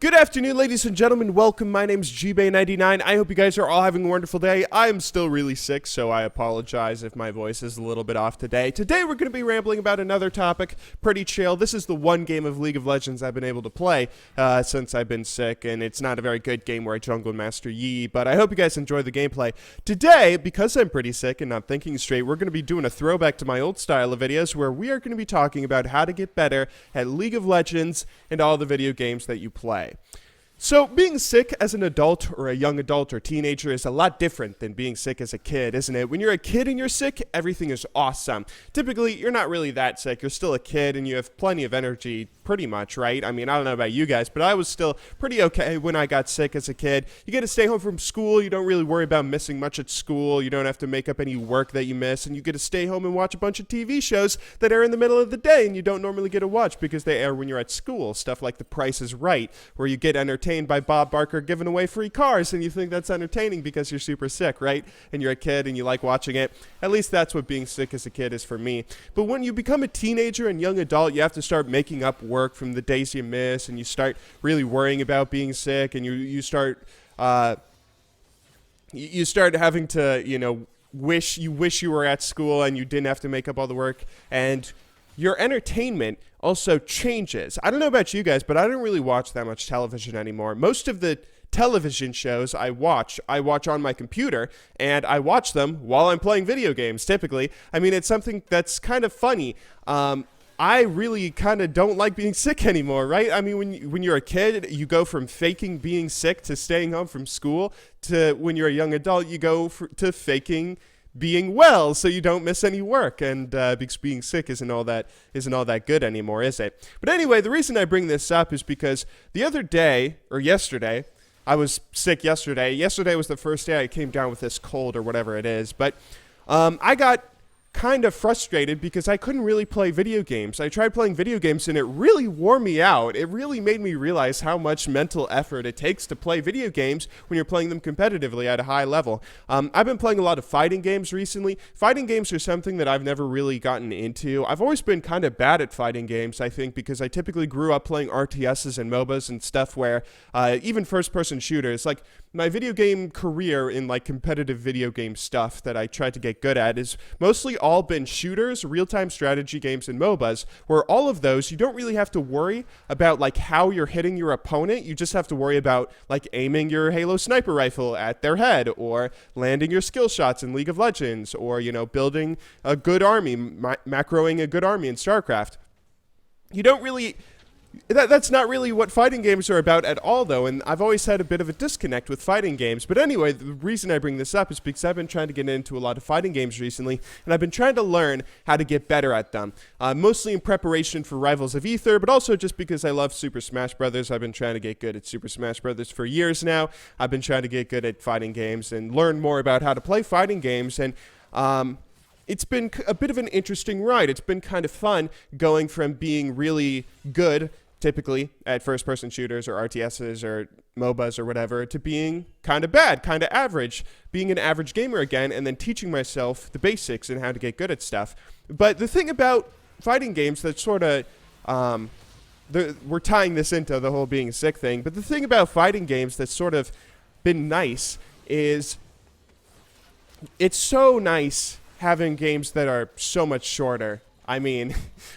Good afternoon, ladies and gentlemen. Welcome. My name's GBay99. I hope you guys are all having a wonderful day. I'm still really sick, so I apologize if my voice is a little bit off today. Today, we're going to be rambling about another topic, pretty chill. This is the one game of League of Legends I've been able to play since I've been sick, and it's not a very good game where I jungle and master Yi, but I hope you guys enjoy the gameplay. Today, because I'm pretty sick and not thinking straight, we're going to be doing a throwback to my old style of videos where we are going to be talking about how to get better at League of Legends and all the video games that you play. So, being sick as an adult or a young adult or teenager is a lot different than being sick as a kid, isn't it? When you're a kid and you're sick, everything is awesome. Typically, you're not really that sick. You're still a kid and you have plenty of energy, pretty much, right? I mean, I don't know about you guys, but I was still pretty okay when I got sick as a kid. You get to stay home from school. You don't really worry about missing much at school. You don't have to make up any work that you miss. And you get to stay home and watch a bunch of TV shows that air in the middle of the day and you don't normally get to watch because they air when you're at school. Stuff like The Price is Right, where you get entertained by Bob Barker giving away free cars, and you think that's entertaining because you're super sick, right? And you're a kid and you like watching it. At least that's what being sick as a kid is for me. But when you become a teenager and young adult, you have to start making up work from the days you miss, and you start really worrying about being sick, and you start having to, wish you were at school and you didn't have to make up all the work, and your entertainment also changes. I don't know about you guys, but I don't really watch that much television anymore. Most of the television shows I watch on my computer, and I watch them while I'm playing video games, typically. I mean, it's something that's kind of funny. I really kind of don't like being sick anymore, right? I mean, when you're a kid, you go from faking being sick to staying home from school, to when you're a young adult, you go to faking being well so you don't miss any work, and because being sick isn't all that good anymore, is it? But anyway, the reason I bring this up is because the other day, or yesterday, I was sick yesterday. Yesterday was the first day I came down with this cold or whatever it is, but I got kind of frustrated because I couldn't really play video games. I tried playing video games and it really wore me out. It really made me realize how much mental effort it takes to play video games when you're playing them competitively at a high level. I've been playing a lot of fighting games recently. Fighting games are something that I've never really gotten into. I've always been kind of bad at fighting games, I think, because I typically grew up playing RTSs and MOBAs and stuff where even first-person shooters, like my video game career in like competitive video game stuff that I tried to get good at is mostly all been shooters, real-time strategy games, and MOBAs, where all of those, you don't really have to worry about like how you're hitting your opponent. You just have to worry about like aiming your Halo sniper rifle at their head, or landing your skill shots in League of Legends, or, building a good army, macroing a good army in StarCraft. You don't really... That's not really what fighting games are about at all, though, and I've always had a bit of a disconnect with fighting games. But anyway, the reason I bring this up is because I've been trying to get into a lot of fighting games recently, and I've been trying to learn how to get better at them, mostly in preparation for Rivals of Aether, but also just because I love Super Smash Brothers. I've been trying to get good at Super Smash Brothers for years now. I've been trying to get good at fighting games and learn more about how to play fighting games, and it's been a bit of an interesting ride. It's been kind of fun going from being really good typically at first-person shooters or RTSs or MOBAs or whatever, to being kind of bad, kind of average, being an average gamer again, and then teaching myself the basics and how to get good at stuff. But the thing about fighting games that sort of, we're tying this into the whole being sick thing, but the thing about fighting games that's sort of been nice is it's so nice having games that are so much shorter. I mean,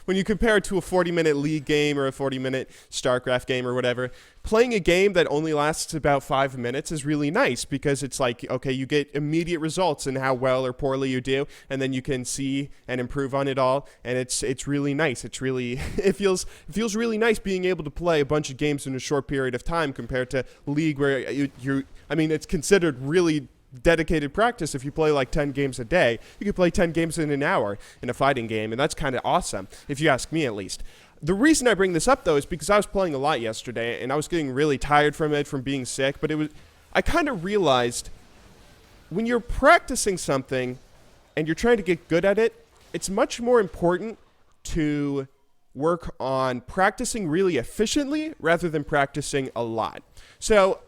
when you compare it to a 40-minute League game or a 40-minute StarCraft game or whatever, playing a game that only lasts about 5 minutes is really nice because it's like, okay, you get immediate results in how well or poorly you do, and then you can see and improve on it all, and it's really nice. It's really it feels really nice being able to play a bunch of games in a short period of time compared to League where it's considered really dedicated practice. If you play like 10 games a day, you can play 10 games in an hour in a fighting game, and that's kind of awesome, if you ask me at least. The reason I bring this up, though, is because I was playing a lot yesterday, and I was getting really tired from being sick, but I kind of realized when you're practicing something and you're trying to get good at it, it's much more important to work on practicing really efficiently rather than practicing a lot. So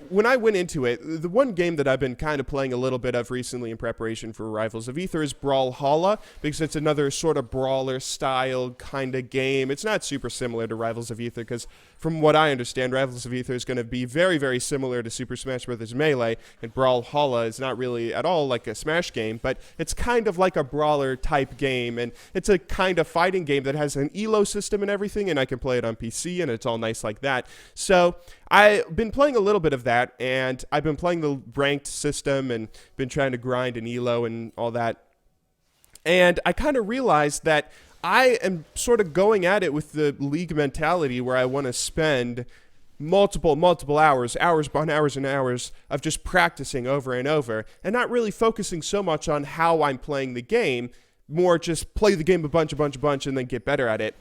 when I went into it, the one game that I've been kind of playing a little bit of recently in preparation for Rivals of Aether is Brawlhalla, because it's another sort of brawler style kind of game. It's not super similar to Rivals of Aether, because from what I understand, Rivals of Aether is going to be very, very similar to Super Smash Bros. Melee, and Brawlhalla is not really at all like a Smash game, but it's kind of like a brawler type game, and it's a kind of fighting game that has an elo system and everything, and I can play it on PC, and it's all nice like that. So I've been playing a little bit of that, and I've been playing the ranked system and been trying to grind an elo and all that. And I kind of realized that I am sort of going at it with the League mentality where I want to spend multiple hours upon hours and hours of just practicing over and over and not really focusing so much on how I'm playing the game, more just play the game a bunch and then get better at it.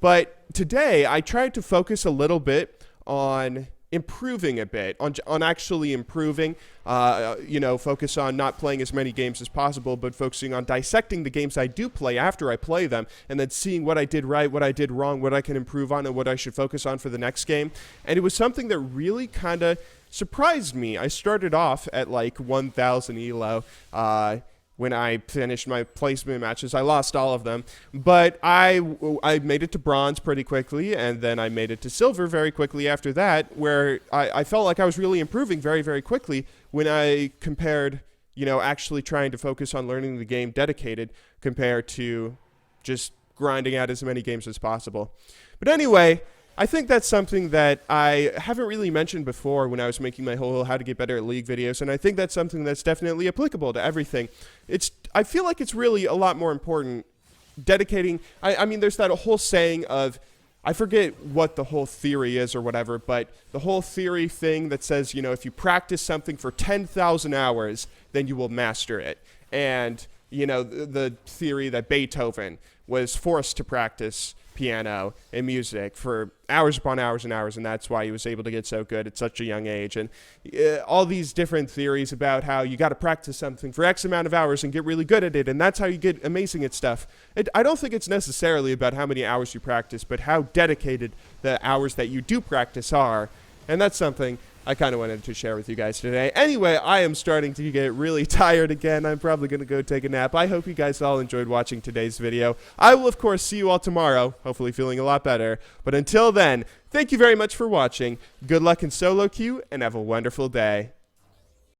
But today I tried to focus a little bit on improving a bit, on actually improving, focus on not playing as many games as possible, but focusing on dissecting the games I do play after I play them, and then seeing what I did right, what I did wrong, what I can improve on, and what I should focus on for the next game. And it was something that really kind of surprised me. I started off at like 1,000 elo, when I finished my placement matches. I lost all of them, but I made it to bronze pretty quickly, and then I made it to silver very quickly after that, where I felt like I was really improving very, very quickly when I compared, actually trying to focus on learning the game dedicated compared to just grinding out as many games as possible. But anyway, I think that's something that I haven't really mentioned before when I was making my whole how to get better at League videos, and I think that's something that's definitely applicable to everything. I feel like it's really a lot more important dedicating. I mean, there's that whole saying of, I forget what the whole theory is or whatever, but the whole theory thing that says, if you practice something for 10,000 hours, then you will master it. And, the theory that Beethoven was forced to practice piano and music for hours upon hours and hours, and that's why he was able to get so good at such a young age. And all these different theories about how you got to practice something for X amount of hours and get really good at it, and that's how you get amazing at stuff. I don't think it's necessarily about how many hours you practice, but how dedicated the hours that you do practice are, and that's something I kind of wanted to share with you guys today. Anyway, I am starting to get really tired again. I'm probably going to go take a nap. I hope you guys all enjoyed watching today's video. I will, of course, see you all tomorrow, hopefully feeling a lot better. But until then, thank you very much for watching. Good luck in solo queue, and have a wonderful day.